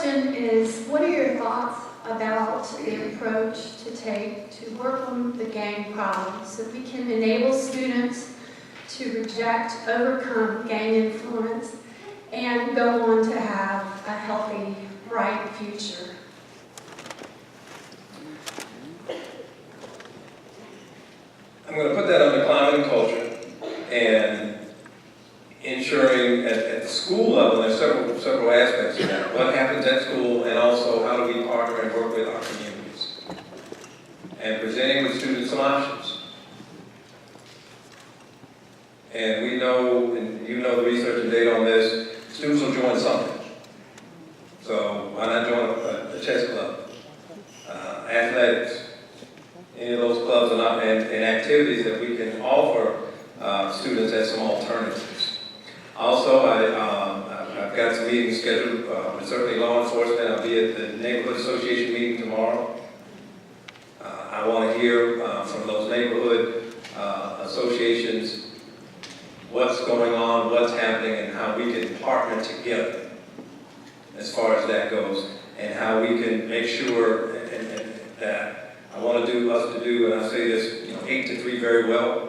question is, what are your thoughts about the approach to take to work on the gang problem so we can enable students to reject, overcome gang influence, and go on to have a healthy, bright future? I'm going to put that under climate and culture, and ensuring at the school level, there's several aspects of that. What happens at school, and also how do we partner and work with our communities? And presenting with students some options. And we know, and you know the research and data on this, students will join something. So why not join a chess club, athletics, any of those clubs and activities that we can offer students as some alternatives. Also, I've got some meetings scheduled with certainly law enforcement. I'll be at the neighborhood association meeting tomorrow. I want to hear from those neighborhood associations what's going on, what's happening, and how we can partner together as far as that goes, and how we can make sure and that I want us to do, and I say this, 8 to 3 very well,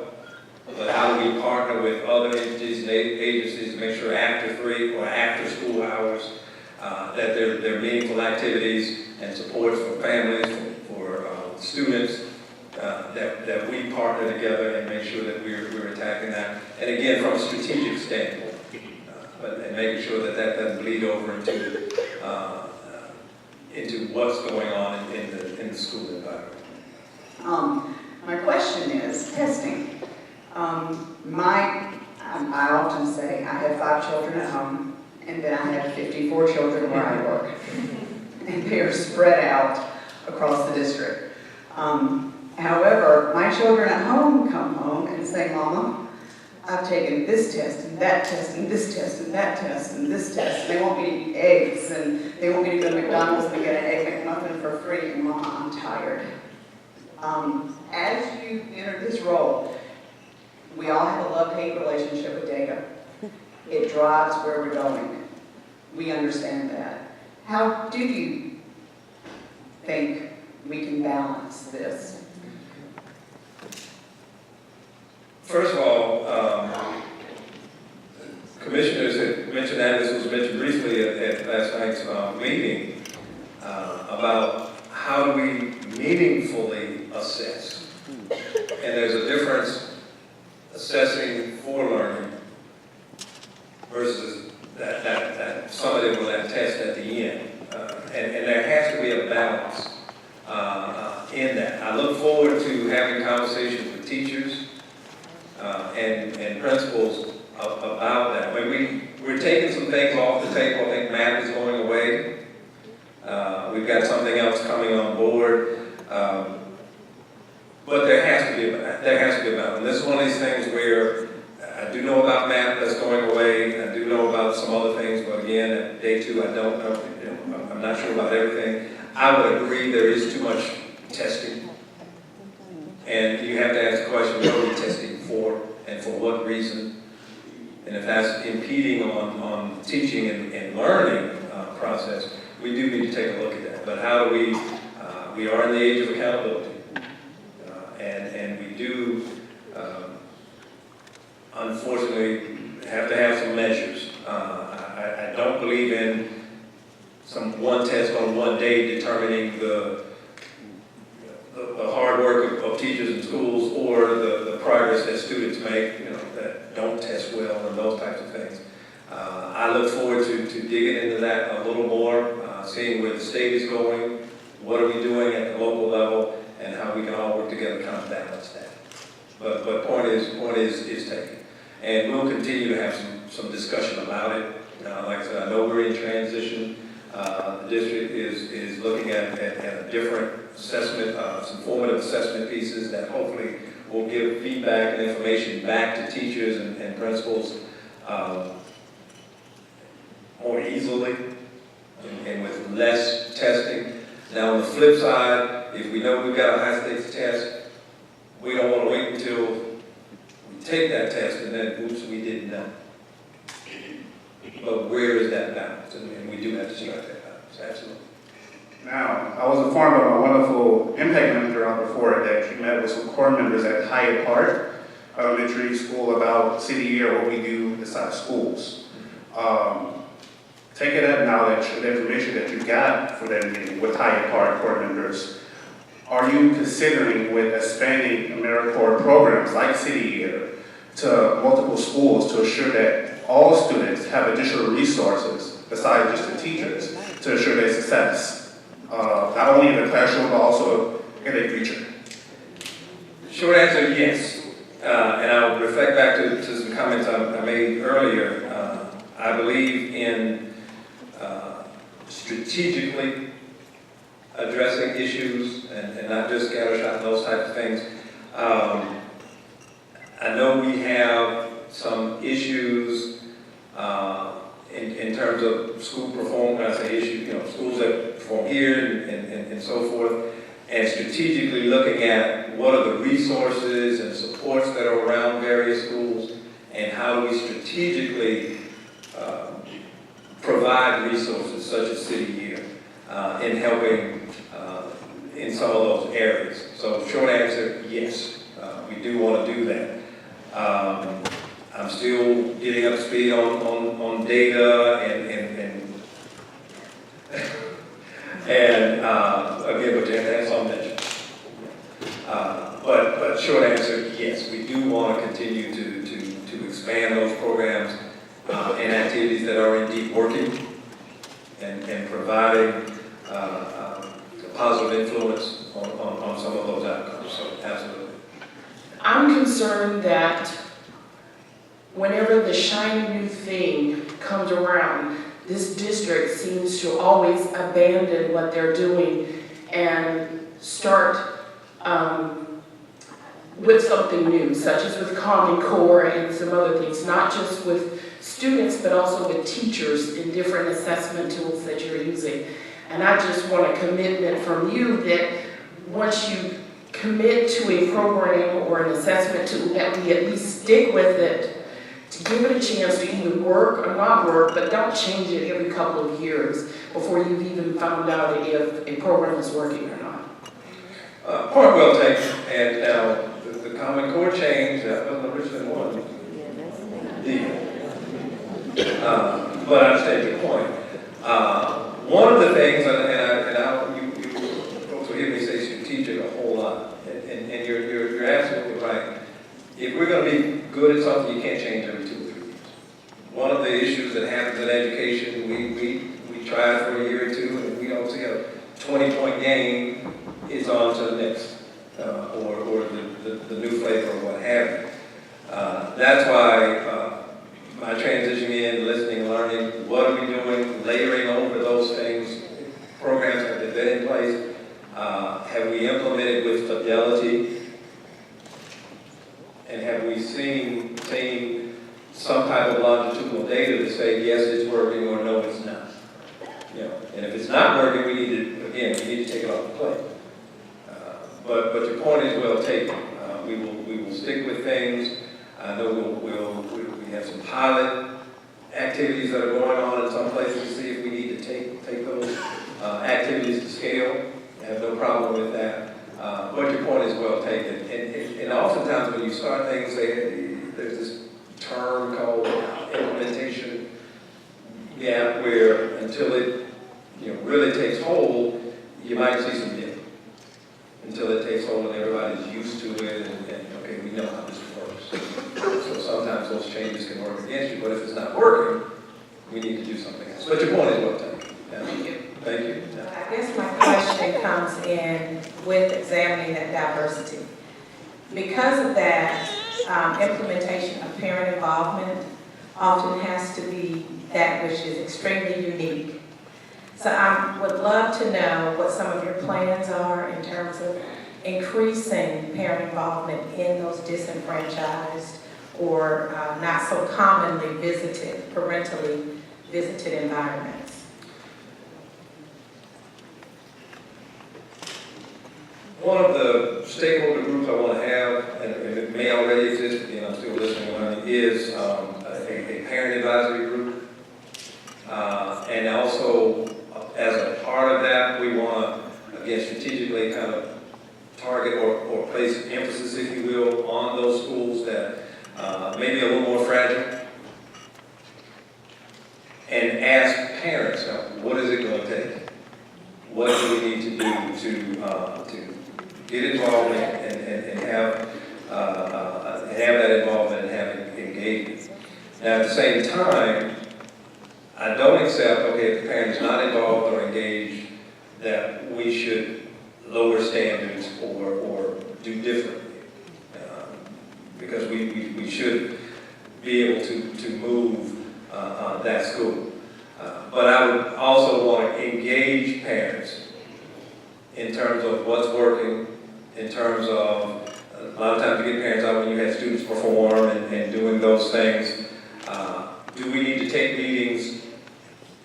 but how do we partner with other entities and agencies to make sure after 3 or after school hours that there are meaningful activities and supports for families, for students, that we partner together and make sure that we're attacking that. And again, from a strategic standpoint, and making sure that doesn't bleed over into what's going on in the school environment. My question is testing. I often say I have 5 children at home, and then I have 54 children where I work, and they are spread out across the district. However, my children at home come home and say, "Mama, I've taken this test and that test and this test and that test and this test. They want me to eat eggs, and they want me to go to McDonald's and get an Egg McMuffin for free, and Mama, I'm tired." As you enter this role, we all have a love-hate relationship with data. It drives where we're going. We understand that. How do you think we can balance this? First of all, commissioners had mentioned that, this was mentioned briefly at last night's meeting, about how do we meaningfully assess. And there's a difference assessing for learning versus that somebody will have test at the end. And there has to be a balance in that. I look forward to having conversations with teachers and principals about that. When we're taking some things off the table. I think math is going away. We've got something else coming on board. But there has to be a balance. And this is one of these things where I do know about math that's going away. I do know about some other things, but again, at day 2, I don't know. I'm not sure about everything. I would agree there is too much testing. And you have to ask the question, what are we testing for and for what reason? And if that's impeding on teaching and learning process, we do need to take a look at that. But how do we are in the age of accountability. And we do, unfortunately, have to have some measures. I don't believe in some one test on one day determining the hard work of teachers in schools or the progress that students make, that don't test well and those types of things. I look forward to digging into that a little more, seeing where the state is going, what are we doing at the local level, and how we can all work together to kind of balance that. But point is taken. And we'll continue to have some discussion about it. Like I said, I know we're in transition. The district is looking at a different assessment, some formative assessment pieces that hopefully will give feedback and information back to teachers and principals more easily and with less testing. Now on the flip side, if we know we've got a high stakes test, we don't want to wait until we take that test and then oops, we didn't know. But where is that balance? And we do have to strike that balance. Absolutely. Now, I was informed by my wonderful impact manager out before that you met with some core members at Hyatt Park Elementary School about city year, what we do inside schools. Taking that knowledge and information that you got for that meeting with Hyatt Park core members, are you considering with expanding AmeriCorps programs like City Year to multiple schools to ensure that all students have additional resources besides just the teachers to ensure their success, not only in the classroom but also in the future? Short answer, yes. And I'll reflect back to some comments I made earlier. I believe in strategically addressing issues and not just scattershot and those types of things. I know we have some issues in terms of school performance. When I say issue, schools that perform here and so forth, and strategically looking at what are the resources and supports that are around various schools, and how do we strategically provide resources such as City Year in helping in some of those areas. So short answer, yes, we do want to do that. I'm still getting up to speed on data and again, but you have to have some measure. But short answer, yes, we do want to continue to expand those programs and activities that are indeed working and providing a positive influence on some of those outcomes. So absolutely. I'm concerned that whenever the shiny new thing comes around, this district seems to always abandon what they're doing and start with something new, such as with Common Core and some other things, not just with students, but also with teachers in different assessment tools that you're using. And I just want a commitment from you that once you commit to a program or an assessment tool, that we at least stick with it, to give it a chance to either work or not work, but don't change it every couple of years before you've even found out if a program is working or not. Point well taken. And now the Common Core change, that wasn't the Richland one deal. But I understand your point. One of the things, you folks will hear me say strategic a whole lot, and you're absolutely right. If we're going to be good at something, you can't change every 2 or 3 years. One of the issues that happens in education, we try for a year or two, and we don't see a 20-point game, it's on to the next, or the new flavor or what have you. That's why my transition in, listening, learning, what are we doing, layering over those things, programs have they been in place, have we implemented with fidelity, and have we seen some type of longitudinal data to say yes, it's working or no, it's not. And if it's not working, we need to take it off the plate. But your point is well taken. We will stick with things. I know we have some pilot activities that are going on in some places to see if we need to take those activities to scale. I have no problem with that. But your point is well taken. And oftentimes when you start things, there's this term called implementation gap, where until it really takes hold, you might see some dip. Until it takes hold and everybody's used to it and okay, we know how this works. So sometimes those changes can work against you, but if it's not working, we need to do something else. But your point is well taken. Thank you. Thank you. I guess my question comes in with examining that diversity. Because of that, implementation of parent involvement often has to be that which is extremely unique. So I would love to know what some of your plans are in terms of increasing parent involvement in those disenfranchised or not so commonly visited, parentally visited environments. One of the stakeholder groups I want to have, and it may already exist, I'm still listening and learning, is a parent advisory group, and also a as a part of that, we want to, again, strategically kind of target or place emphasis, if you will, on those schools that may be a little more fragile. And ask parents, what is it going to take? What do we need to do to get involved and have that involvement and have engagement? Now, at the same time, I don't accept, okay, if the parent is not involved or engaged, that we should lower standards or do differently. Because we should be able to move that school. But I would also want to engage parents in terms of what's working, in terms of, a lot of times you get parents out when you have students perform and doing those things. Do we need to take meetings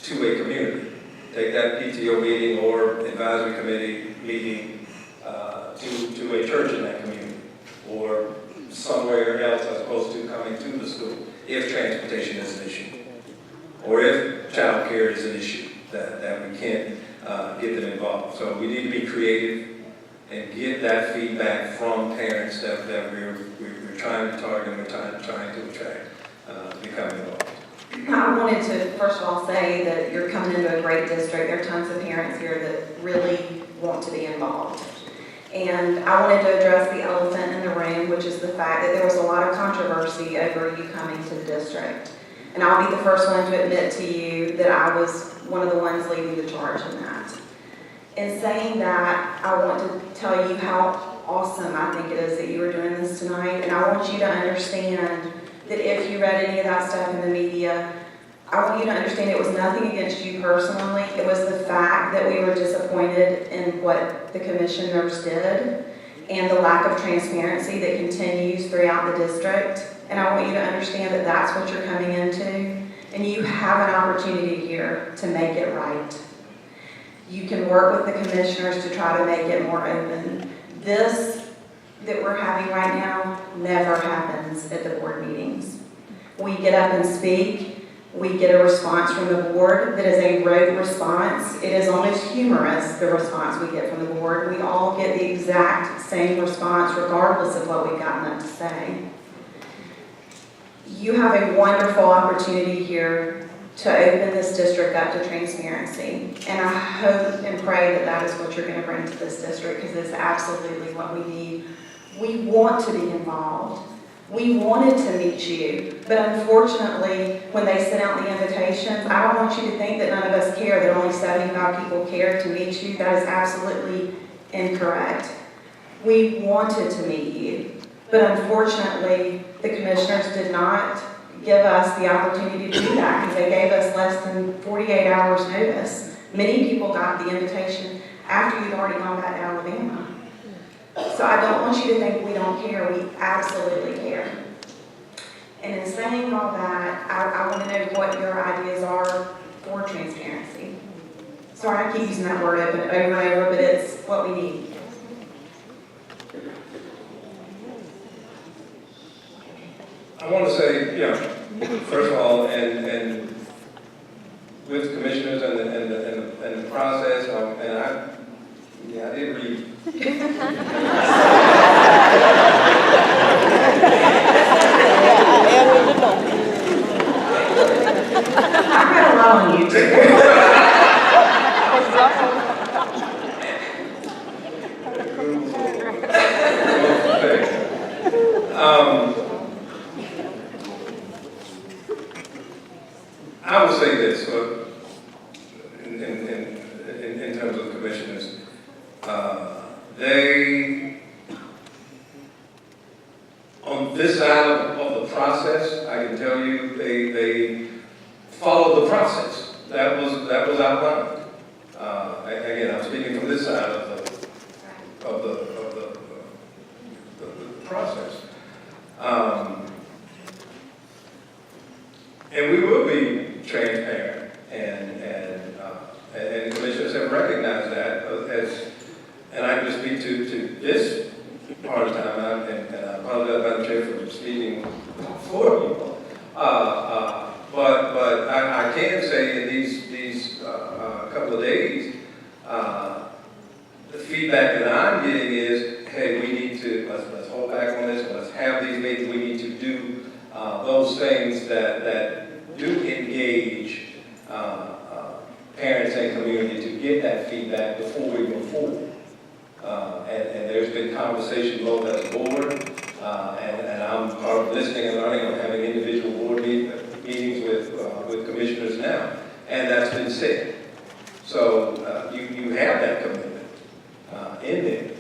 to a community? Take that PTO meeting or advisory committee meeting to a church in that community or somewhere else as opposed to coming to the school if transportation is an issue or if child care is an issue that we can't get them involved. So we need to be creative and get that feedback from parents that we're trying to target and we're trying to attract to become involved. I wanted to, first of all, say that you're coming into a great district. There are tons of parents here that really want to be involved. And I wanted to address the elephant in the room, which is the fact that there was a lot of controversy over you coming to the district. And I'll be the first one to admit to you that I was one of the ones leading the charge in that. In saying that, I want to tell you how awesome I think it is that you are doing this tonight. And I want you to understand that if you read any of that stuff in the media, I want you to understand it was nothing against you personally. It was the fact that we were disappointed in what the commissioners did and the lack of transparency that continues throughout the district. And I want you to understand that that's what you're coming into. And you have an opportunity here to make it right. You can work with the commissioners to try to make it more open. This that we're having right now never happens at the board meetings. We get up and speak. We get a response from the board that is a rote response. It is almost humorous, the response we get from the board. We all get the exact same response regardless of what we've gotten up to say. You have a wonderful opportunity here to open this district up to transparency. And I hope and pray that that is what you're going to bring to this district, because it's absolutely what we need. We want to be involved. We wanted to meet you, but unfortunately, when they sent out the invitations, I don't want you to think that none of us care, that only 75 people cared to meet you. That is absolutely incorrect. We wanted to meet you, but unfortunately, the commissioners did not give us the opportunity to do that because they gave us less than 48 hours notice. Many people got the invitation after you'd already gone back to Alabama. So I don't want you to think we don't care. We absolutely care. And in saying all that, I want to know what your ideas are for transparency. Sorry, I keep using that word over and over, but it's what we need. I want to say, first of all, and with commissioners and the process, I did read. I read a lot on YouTube. I would say this, in terms of commissioners, they, on this side of the process, I can tell you, they followed the process. That was outlined. Again, I'm speaking from this side of the process. And we will be transparent, and commissioners have recognized that and I can speak to this part of the time, and I apologize, Madam Chair, for speaking for you. But I can say in these couple of days parents and community to get that feedback before we move forward. And there's been conversation both as a board, and I'm part of listening and learning. I'm having individual board meetings with commissioners now, and that's been said. So you have that commitment in there.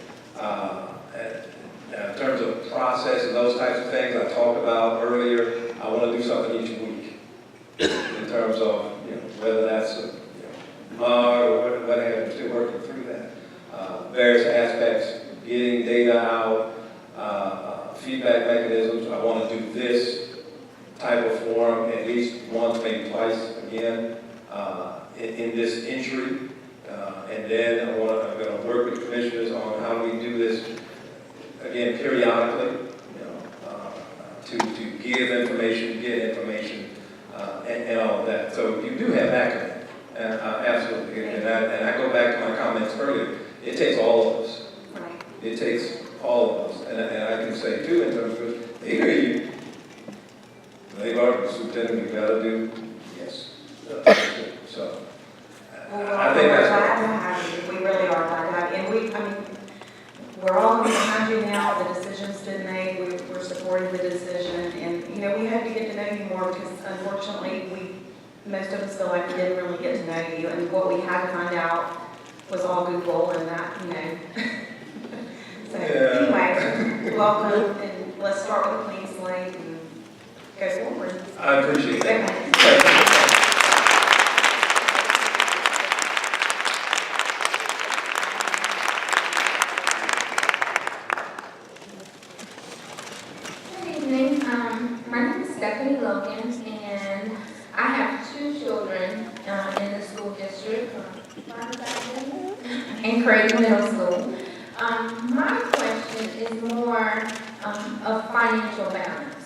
In terms of process and those types of things I talked about earlier, I want to do something each week in terms of whether that's or whatever. I'm still working through that. Various aspects, getting data out, feedback mechanisms. I want to do this type of forum at least once, maybe twice again in this entry. And then I'm going to work with commissioners on how we do this again periodically, to give information, get information, and all of that. So you do have backup. Absolutely, and I go back to my comments earlier. It takes all of us. Right. It takes all of us, and I can say too in terms of they hear you. They are the superintendent. We got to do yes. So I think we're that's glad to have you. We really are glad to have you, and we're all behind you now. The decision's been made. We're supporting the decision, and we hope to get to know you more because unfortunately most of us feel like we didn't really get to know you, and what we had to find out was all Google and that, So anyway, welcome, and let's start with a clean slate and go forward. I appreciate that. Okay. My name is Stephanie Logan, and I have 2 children in the school district, in Craig Middle School. My question is more of financial balance.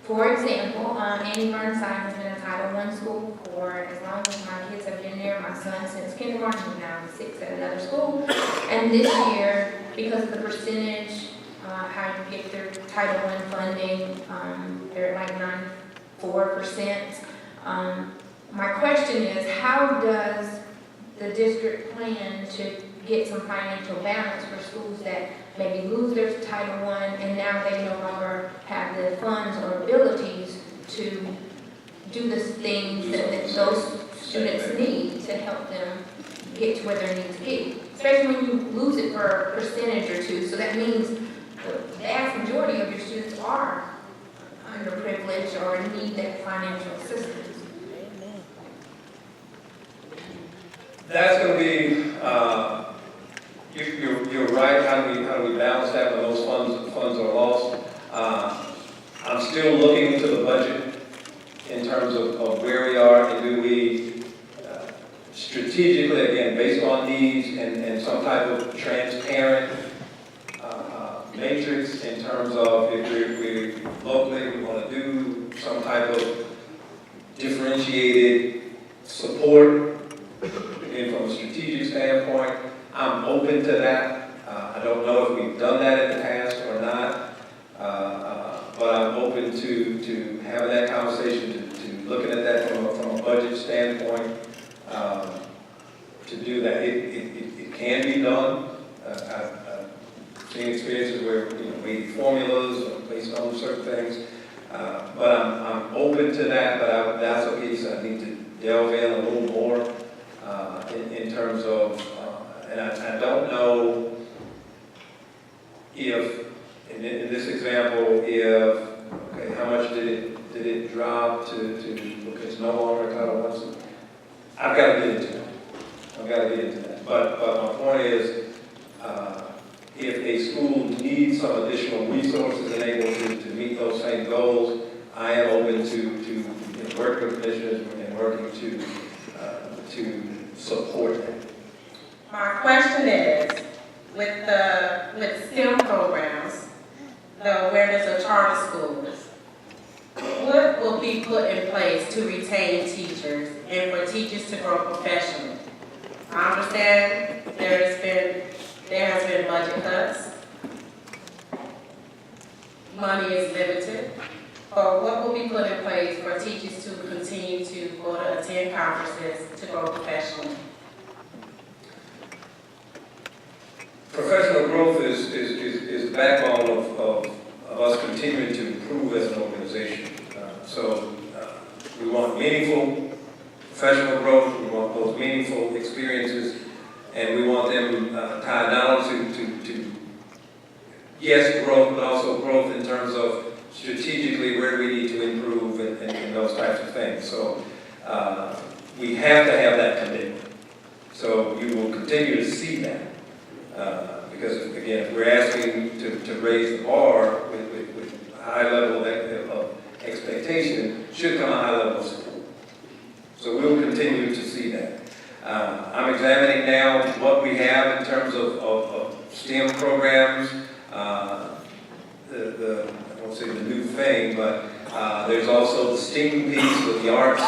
For example, Annie Burnside has been a Title I school for as long as my kids have been there. My son since kindergarten, he's now 6 at another school. And this year, because of the percentage, how you get their Title I funding, they're at like 94%. My question is, how does the district plan to get some financial balance for schools that maybe lose their Title I and now they no longer have the funds or abilities to do the things that those students need to help them get to where they need to get? Especially when you lose it for a percentage or two, so that means the vast majority of your students are underprivileged or need that financial assistance. That's going to be, you're right. How do we balance that when those funds are lost? I'm still looking into the budget in terms of where we are, and do we strategically, again, based on needs and some type of transparent matrix in terms of if we locally we want to do some type of differentiated support. Again, from a strategic standpoint, I'm open to that. I don't know if we've done that in the past or not, but I'm open to having that conversation, to looking at that from a budget standpoint, to do that. It can be done. I've seen experiences where we formulas based on certain things, but I'm open to that. But that's a piece I need to delve in a little more. In terms of, and I don't know if, in this example, how much did it drop to because it's no longer Title I? I've got to get into that. But my point is, if a school needs some additional resources and able to meet those same goals, I am open to work with commissioners and working to support that. My question is, with STEM programs, the awareness of charter schools, what will be put in place to retain teachers and for teachers to grow professionally? I understand there has been budget cuts. Money is limited. But what will be put in place for teachers to continue to attend conferences, to grow professionally? Professional growth is the backbone of us continuing to improve as an organization. We want meaningful professional growth, we want those meaningful experiences, and we want them tied not only to yes, growth, but also growth in terms of strategically where we need to improve and those types of things. So we have to have that commitment. So you will continue to see that. Because again, if we're asking to raise the bar with a high level of expectation, should come a high level of support. So we'll continue to see that. I'm examining now what we have in terms of STEM programs. I won't say the new thing, but there's also the STEAM piece with the arts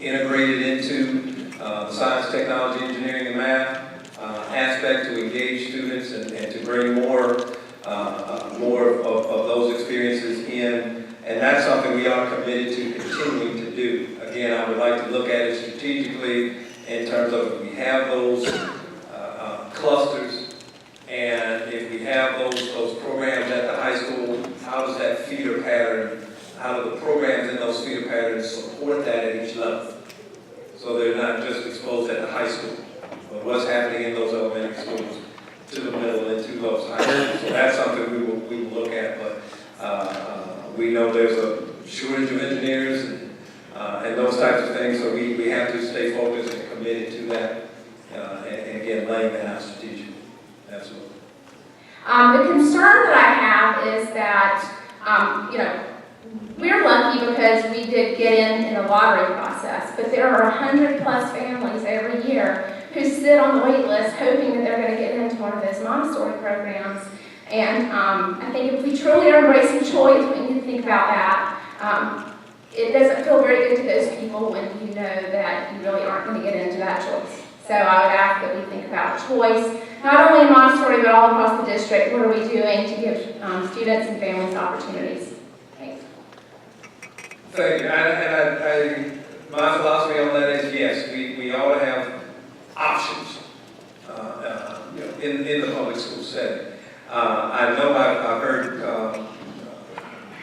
integrated into the science, technology, engineering, and math aspect to engage students and to bring more of those experiences in. And that's something we are committed to continuing to do. Again, I would like to look at it strategically in terms of if we have those clusters and if we have those programs at the high school, how does that feeder pattern, how do the programs in those feeder patterns support that at each level? So they're not just exposed at the high school, but what's happening in those elementary schools to the middle and to those high schools. So that's something we will look at, but we know there's a shortage of engineers and those types of things, so we have to stay focused and committed to that, and again, laying that out strategically. Absolutely. The concern that I have is that, we're lucky because we did get in the lottery process, but there are 100+ families every year who sit on the wait list hoping that they're going to get into one of those Montessori programs. And I think if we truly are embracing choice, we need to think about that. It doesn't feel very good to those people when you know that you really aren't going to get into that choice. So I would ask that we think about choice, not only in Montessori, but all across the district. What are we doing to give students and families opportunities? Thanks. Thank you. And my philosophy on that is yes, we ought to have options in the public school setting. I know I've heard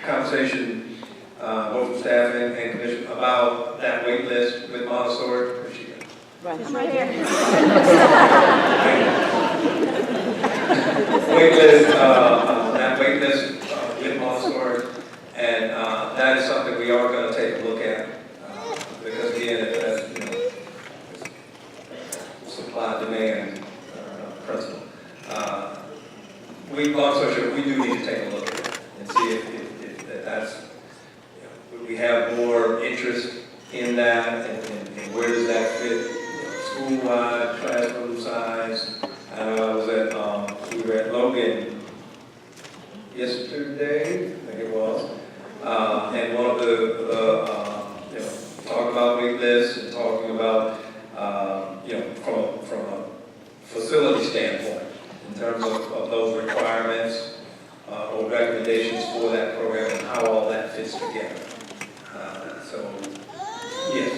conversation both from staff and commission about that wait list with Montessori. Where's she at? Right here. That wait list with Montessori, and that is something we are going to take a look at because again, that's supply-demand principle. Long story short, we do need to take a look at it and see if that's, we have more interest in that and where does that fit, school-wide, classroom size. I know I was we were at Logan yesterday, I think it was, and one of the talking about wait lists and talking about, from a facility standpoint, in terms of those requirements or recommendations for that program and how all that fits together. So, yes.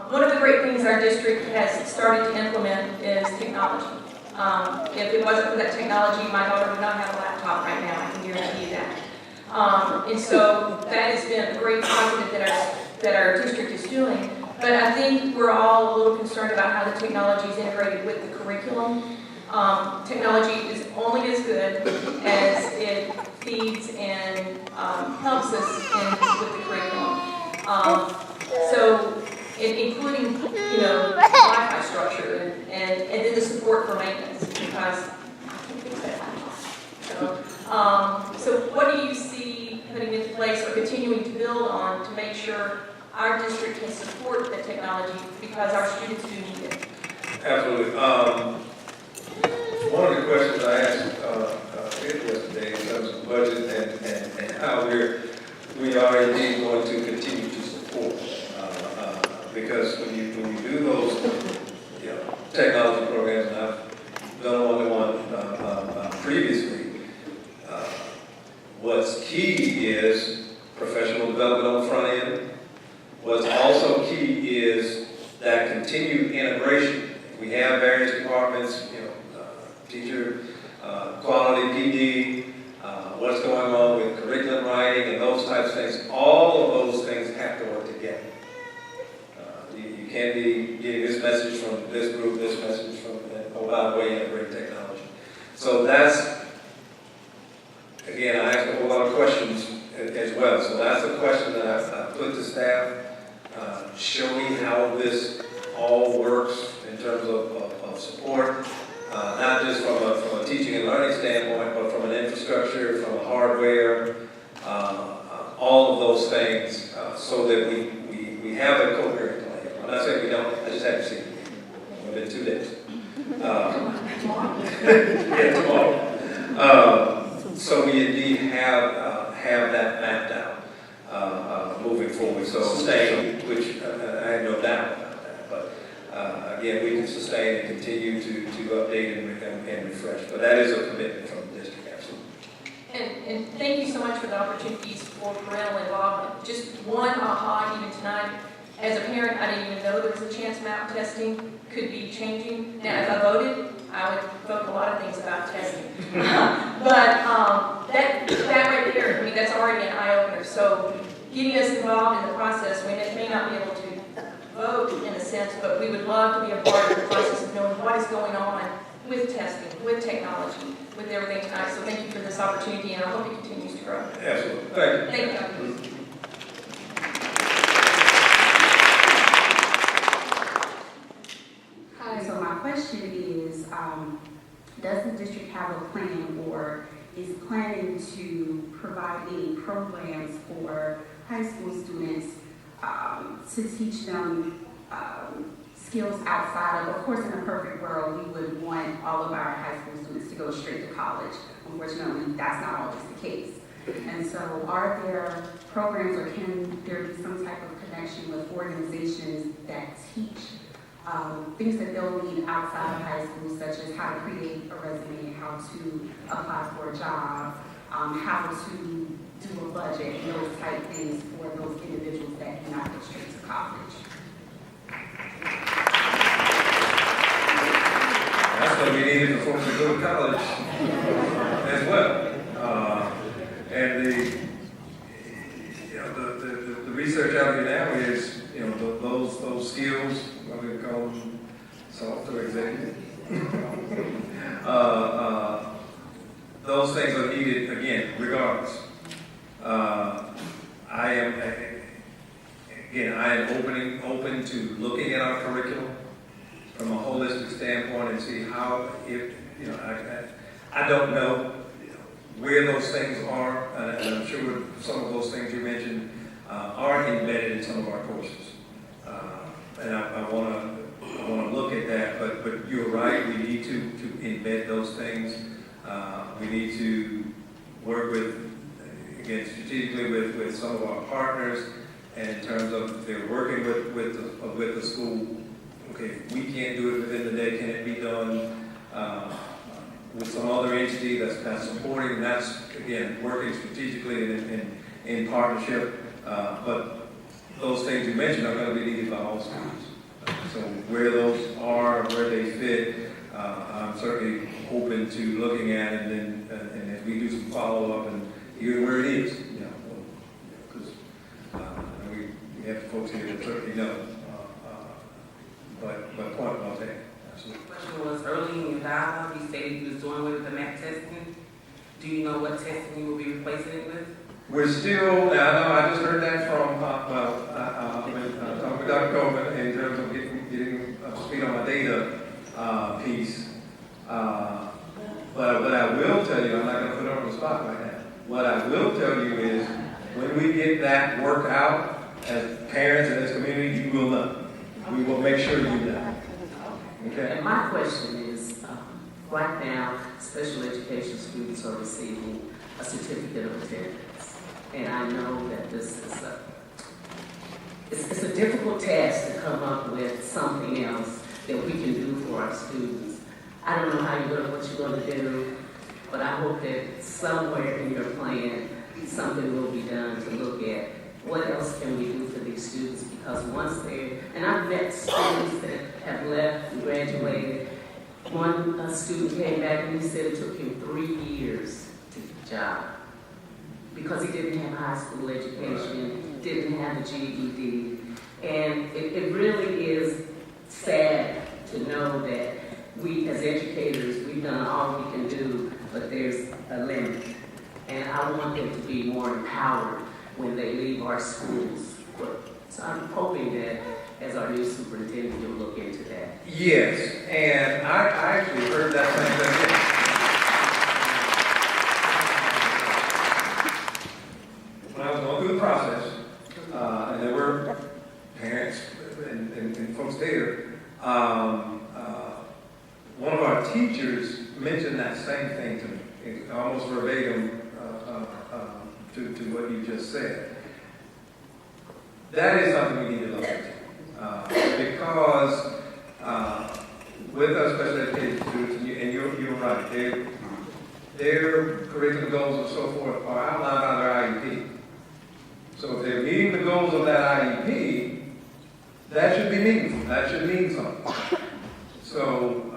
One of the great things our district has started to implement is technology. If it wasn't for that technology, my daughter would not have a laptop right now, I can guarantee you that. And so that has been a great positive that our district is doing. But I think we're all a little concerned about how the technology is integrated with the curriculum. Technology is only as good as it feeds and helps us with the curriculum. So including, Wi-Fi structure and then the support for maintenance, because I can fix that. So what do you see putting into place or continuing to build on to make sure our district can support the technology because our students do need it? Absolutely. One of the questions I asked yesterday in terms of budget and how we are indeed going to continue to support. Because when you do those technology programs, and I've done one previously, what's key is professional development on the front end. What's also key is that continued integration. We have various departments, teacher, quality, PD, what's going on with curriculum writing and those types of things. All of those things have to work together. You can't be getting this message from this group, this message from, oh, by the way, integrating technology. So that's, again, I asked a whole lot of questions as well. So that's a question that I put to staff. Show me how this all works in terms of support, not just from a teaching and learning standpoint, but from an infrastructure, from a hardware, all of those things, so that we have a coherent plan. I'm not saying we don't, I just haven't seen it. Within 2 days. Yeah, tomorrow. So we indeed have that mapped out moving forward. So staying, which I have no doubt about that. But again, we can sustain and continue to update and refresh. But that is a commitment from the district, absolutely. And thank you so much for the opportunities for parental involvement. Just one aha even tonight. As a parent, I didn't even know there was a chance map testing could be changing. Now, if I voted, I would vote a lot of things about testing. But that right there, I mean, that's already an eye-opener. So getting us involved in the process, we may not be able to vote in a sense, but we would love to be a part of the process of knowing what is going on with testing, with technology, with everything tonight. So thank you for this opportunity, and I hope it continues to grow. Absolutely. Thank you. Thank you, Dr. So my question is, does the district have a plan or is planning to provide any programs for high school students to teach them skills outside of course, in a perfect world, we would want all of our high school students to go straight to college. Unfortunately, that's not always the case. And so are there programs or can there be some type of connection with organizations that teach things that they'll need outside of high school, such as how to create a resume, how to apply for a job, how to do a budget, and those type things for those individuals that cannot go straight to college. That's going to be needed for folks to go to college as well. And the research out here now is, those skills, what we call them, soft or executive. Those things are needed again, regardless. I am open to looking at our curriculum from a holistic standpoint and see how, I don't know where those things are, and I'm sure some of those things you mentioned are embedded in some of our courses. And I want to look at that, but you're right, we need to embed those things. We need to work again, strategically with some of our partners, and in terms of they're working with the school. Okay, if we can't do it within the day, can it be done with some other entity that's kind of supporting? That's, again, working strategically and in partnership. But those things you mentioned are going to be needed by all schools. So where those are, where they fit, I'm certainly open to looking at it, and if we do some follow-up and hear where it is, because we have folks here that certainly know. But point well taken. Absolutely. The question was, early in your dialogue, you stated you was doing with the MAP testing. Do you know what testing you will be replacing it with? We're still, now I know I just heard that from, talking with Dr. Coleman in terms of getting up to speed on my data piece. But what I will tell you, I'm not going to put it on the spot right now. What I will tell you is when we get that worked out as parents and as community, you will know. We will make sure you know. Okay? And my question is, right now, special education students are receiving a certificate of attendance. And I know that this is it's a difficult task to come up with something else that we can do for our students. I don't know what you're going to do, but I hope that somewhere in your plan, something will be done to look at what else can we do for these students? Because once they're, and I've met students that have left and graduated. One student came back and he said it took him 3 years to get a job because he didn't have high school education, didn't have a GED. And it really is sad to know that we as educators, we've done all we can do, but there's a limit. And I want them to be more empowered when they leave our schools. So I'm hoping that as our new superintendent, you'll look into that. Yes, and I actually heard that same thing. When I was going through the process, and there were parents and folks there, one of our teachers mentioned that same thing to me, almost verbatim to what you just said. That is something we need to look into. Because with our special education students, and you're right, their curriculum goals and so forth are outlined on their IEP. So if they're meeting the goals of that IEP, that should be meaningful. That should mean something. So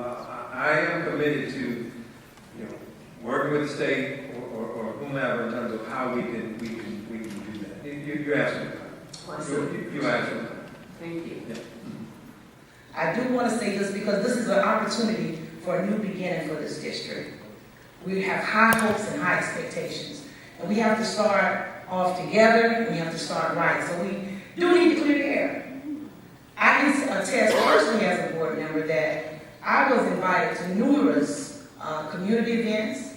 I am committed to, working with the state or whomever in terms of how we can do that. You're absolutely right. You're absolutely right. Thank you. Yeah. I do want to say this because this is an opportunity for a new beginning for this district. We have high hopes and high expectations. And we have to start off together and we have to start right. So we do need to clear the air. I can attest personally as a board member that I was invited to numerous community events,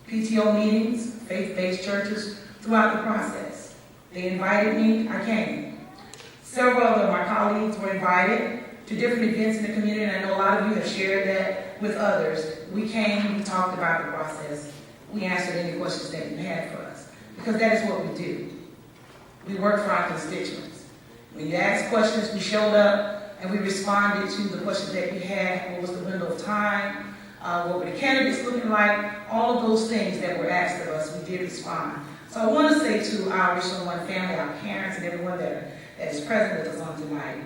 PTO meetings, faith-based churches throughout the process. They invited me, I came. Several of my colleagues were invited to different events in the community, and I know a lot of you have shared that with others. We came, we talked about the process, we answered any questions that you had for us, because that is what we do. We work for our constituents. When you ask questions, we showed up and we responded to the questions that you had. What was the window of time? What were the candidates looking like? All of those things that were asked of us, we did respond. So I want to say to our Richland One family, our parents, and everyone that is present with us on tonight,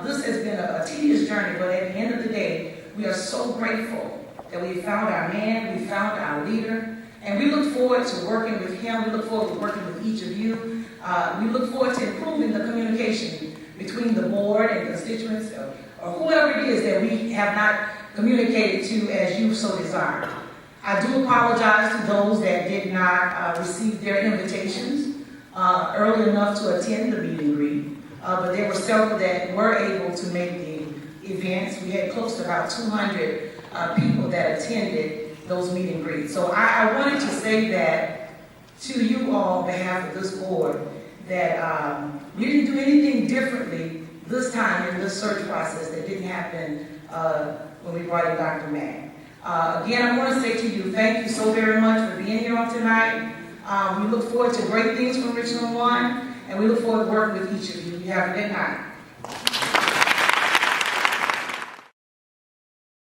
this has been a tedious journey, but at the end of the day, we are so grateful that we found our man, we found our leader, and we look forward to working with him. We look forward to working with each of you. We look forward to improving the communication between the board and constituents, or whoever it is that we have not communicated to as you so desire. I do apologize to those that did not receive their invitations early enough to attend the meet and greet, but there were several that were able to make the events. We had close to about 200 people that attended those meet and greets. So I wanted to say that to you all on behalf of this board, that we didn't do anything differently this time in this search process that didn't happen when we brought in Dr. Mack. Again, I want to say to you, thank you so very much for being here on tonight. We look forward to great things from Richland One, and we look forward to working with each of you. You have a good night.